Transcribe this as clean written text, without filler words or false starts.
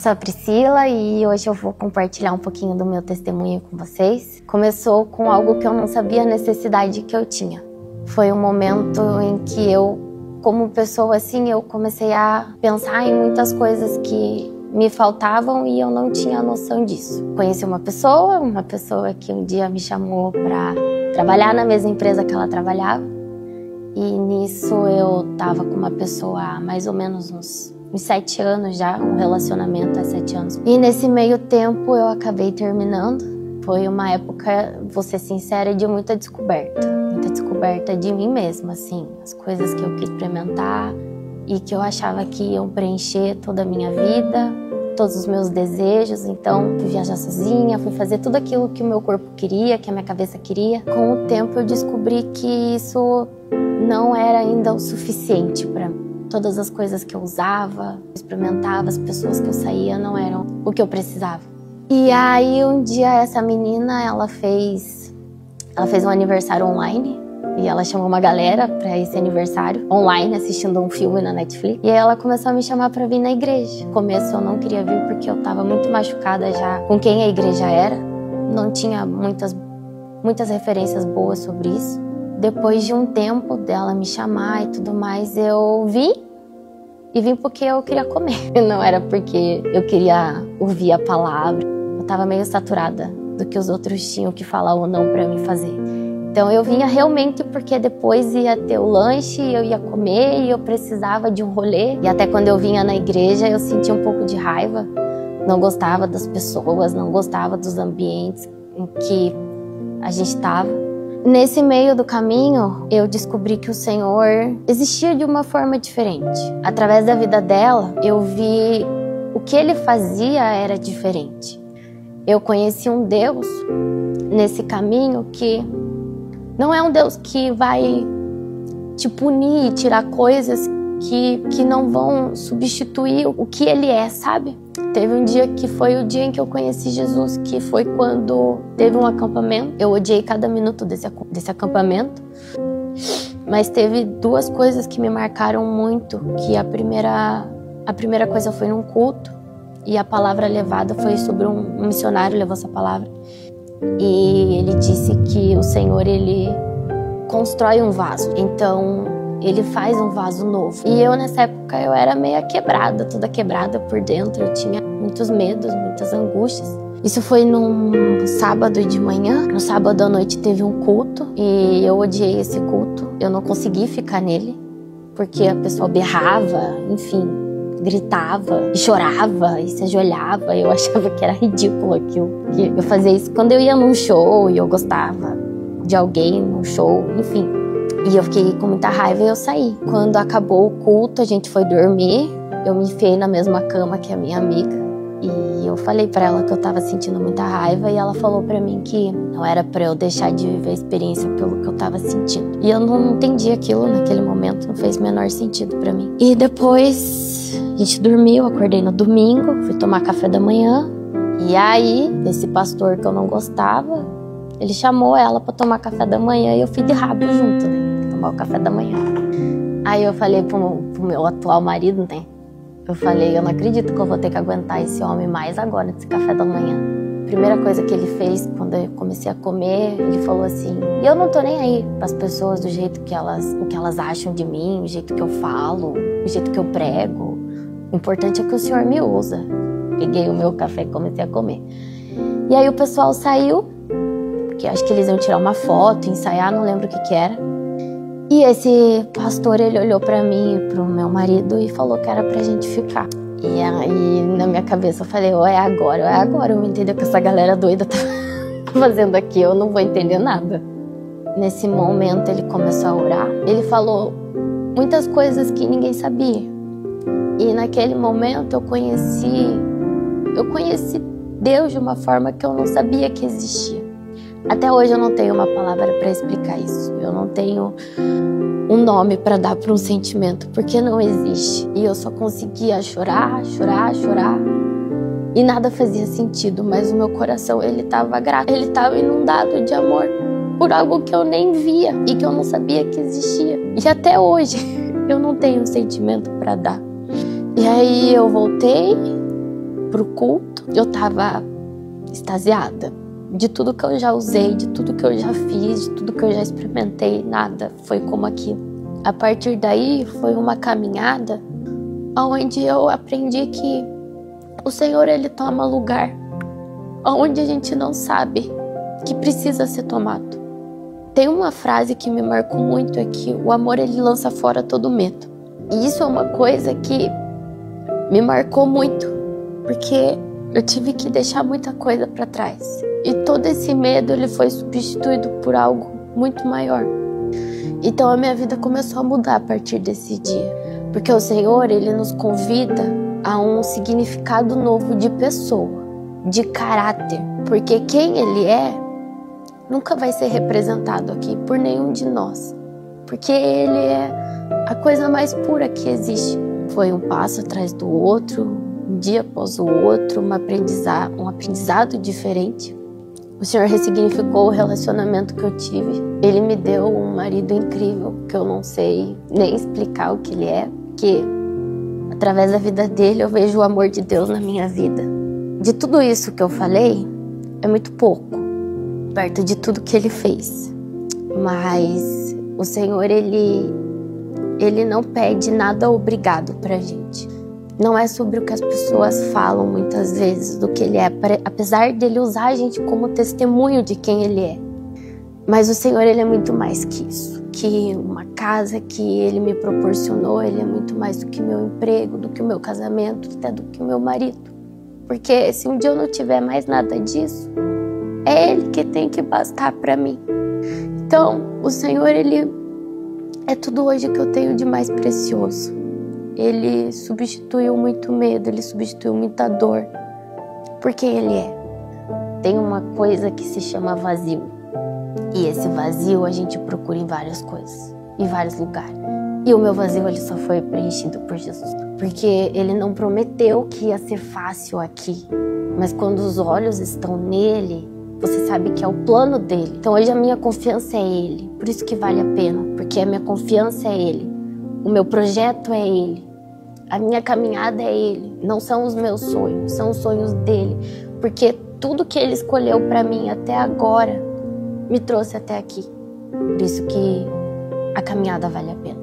Sou a Priscila e hoje eu vou compartilhar um pouquinho do meu testemunho com vocês. Começou com algo que eu não sabia a necessidade que eu tinha. Foi um momento em que eu, como pessoa assim, eu comecei a pensar em muitas coisas que me faltavam e eu não tinha noção disso. Conheci uma pessoa que um dia me chamou para trabalhar na mesma empresa que ela trabalhava. E nisso eu estava com uma pessoa há mais ou menos uns 7 anos já, um relacionamento há 7 anos. E nesse meio tempo eu acabei terminando. Foi uma época, vou ser sincera, de muita descoberta de mim mesma, assim, as coisas que eu quis experimentar e que eu achava que iam preencher toda a minha vida, todos os meus desejos. Então fui viajar sozinha, fui fazer tudo aquilo que o meu corpo queria, que a minha cabeça queria. Com o tempo eu descobri que isso não era ainda o suficiente para mim. Todas as coisas que eu usava, experimentava, as pessoas que eu saía não eram o que eu precisava. E aí um dia essa menina, ela fez um aniversário online e ela chamou uma galera para esse aniversário online, assistindo um filme na Netflix. E aí ela começou a me chamar para vir na igreja. No começo eu não queria vir porque eu estava muito machucada já com quem a igreja era. Não tinha muitas referências boas sobre isso. Depois de um tempo dela me chamar e tudo mais, eu vim. E vim porque eu queria comer. Não era porque eu queria ouvir a palavra. Eu estava meio saturada do que os outros tinham que falar ou não para mim fazer. Então eu vinha realmente porque depois ia ter o lanche, eu ia comer e eu precisava de um rolê. E até quando eu vinha na igreja eu sentia um pouco de raiva. Não gostava das pessoas, não gostava dos ambientes em que a gente estava. Nesse meio do caminho, eu descobri que o Senhor existia de uma forma diferente. Através da vida dela, eu vi o que Ele fazia era diferente. Eu conheci um Deus nesse caminho que não é um Deus que vai te punir e tirar coisas que não vão substituir o que Ele é, sabe? Teve um dia que foi o dia em que eu conheci Jesus, que foi quando teve um acampamento. Eu odiei cada minuto desse acampamento, mas teve 2 coisas que me marcaram muito, que a primeira coisa foi num culto, e a palavra levada foi sobre um missionário levou essa palavra. E ele disse que o Senhor, Ele constrói um vaso, então Ele faz um vaso novo. E eu nessa época eu era meio quebrada, toda quebrada por dentro, eu tinha muitos medos, muitas angústias. Isso foi num sábado de manhã. No sábado à noite teve um culto e eu odiei esse culto. Eu não consegui ficar nele porque a pessoa berrava, enfim, gritava e chorava e se ajoelhava. Eu achava que era ridículo aquilo. Eu fazia isso quando eu ia num show e eu gostava de alguém num show, enfim. E eu fiquei com muita raiva e eu saí. Quando acabou o culto, a gente foi dormir. Eu me enfiei na mesma cama que a minha amiga. E eu falei pra ela que eu tava sentindo muita raiva. E ela falou pra mim que não era pra eu deixar de viver a experiência pelo que eu tava sentindo. E eu não entendi aquilo naquele momento. Não fez o menor sentido pra mim. E depois a gente dormiu, acordei no domingo. Fui tomar café da manhã. E aí, esse pastor que eu não gostava, ele chamou ela pra tomar café da manhã. E eu fui de rabo junto, né? Tomar o café da manhã. Aí eu falei pro meu atual marido, né? Eu falei, eu não acredito que eu vou ter que aguentar esse homem mais agora, nesse café da manhã. Primeira coisa que ele fez, quando eu comecei a comer, ele falou assim, e eu não tô nem aí pras pessoas do jeito que o que elas acham de mim, o jeito que eu falo, o jeito que eu prego. O importante é que o Senhor me usa. Peguei o meu café e comecei a comer. E aí o pessoal saiu, porque acho que eles iam tirar uma foto, ensaiar, não lembro o que era. E esse pastor, ele olhou pra mim e pro meu marido e falou que era pra gente ficar. E aí, na minha cabeça, eu falei, ou é agora, eu não entendo o que essa galera doida tá fazendo aqui, eu não vou entender nada. Nesse momento, ele começou a orar. Ele falou muitas coisas que ninguém sabia. E naquele momento, eu conheci Deus de uma forma que eu não sabia que existia. Até hoje eu não tenho uma palavra para explicar isso. Eu não tenho um nome para dar para um sentimento, porque não existe. E eu só conseguia chorar. E nada fazia sentido, mas o meu coração, ele estava grato. Ele estava inundado de amor por algo que eu nem via e que eu não sabia que existia. E até hoje eu não tenho um sentimento para dar. E aí eu voltei pro culto, eu tava extasiada. De tudo que eu já usei, de tudo que eu já fiz, de tudo que eu já experimentei, nada foi como aquilo. A partir daí foi uma caminhada onde eu aprendi que o Senhor, Ele toma lugar onde a gente não sabe que precisa ser tomado. Tem uma frase que me marcou muito, é que o amor, ele lança fora todo medo. E isso é uma coisa que me marcou muito, porque eu tive que deixar muita coisa para trás. E todo esse medo, ele foi substituído por algo muito maior. Então a minha vida começou a mudar a partir desse dia. Porque o Senhor, Ele nos convida a um significado novo de pessoa, de caráter. Porque quem Ele é, nunca vai ser representado aqui por nenhum de nós. Porque Ele é a coisa mais pura que existe. Foi um passo atrás do outro, um dia após o outro, um aprendizado diferente. O Senhor ressignificou o relacionamento que eu tive. Ele me deu um marido incrível, que eu não sei nem explicar o que ele é, porque através da vida dele eu vejo o amor de Deus na minha vida. De tudo isso que eu falei, é muito pouco, perto de tudo que ele fez. Mas o Senhor, ele não pede nada obrigado pra gente. Não é sobre o que as pessoas falam muitas vezes, do que ele é, apesar dele usar a gente como testemunho de quem ele é. Mas o Senhor, ele é muito mais que isso, que uma casa que ele me proporcionou, ele é muito mais do que meu emprego, do que o meu casamento, até do que o meu marido. Porque se um dia eu não tiver mais nada disso, é ele que tem que bastar para mim. Então, o Senhor, ele é tudo hoje que eu tenho de mais precioso. Ele substituiu muito medo, ele substituiu muita dor, porque ele é. Tem uma coisa que se chama vazio, e esse vazio a gente procura em várias coisas, em vários lugares. E o meu vazio, ele só foi preenchido por Jesus, porque ele não prometeu que ia ser fácil aqui, mas quando os olhos estão nele, você sabe que é o plano dele. Então hoje a minha confiança é ele, por isso que vale a pena, porque a minha confiança é ele, o meu projeto é ele. A minha caminhada é Ele, não são os meus sonhos, são os sonhos dele. Porque tudo que Ele escolheu para mim até agora me trouxe até aqui. Por isso que a caminhada vale a pena.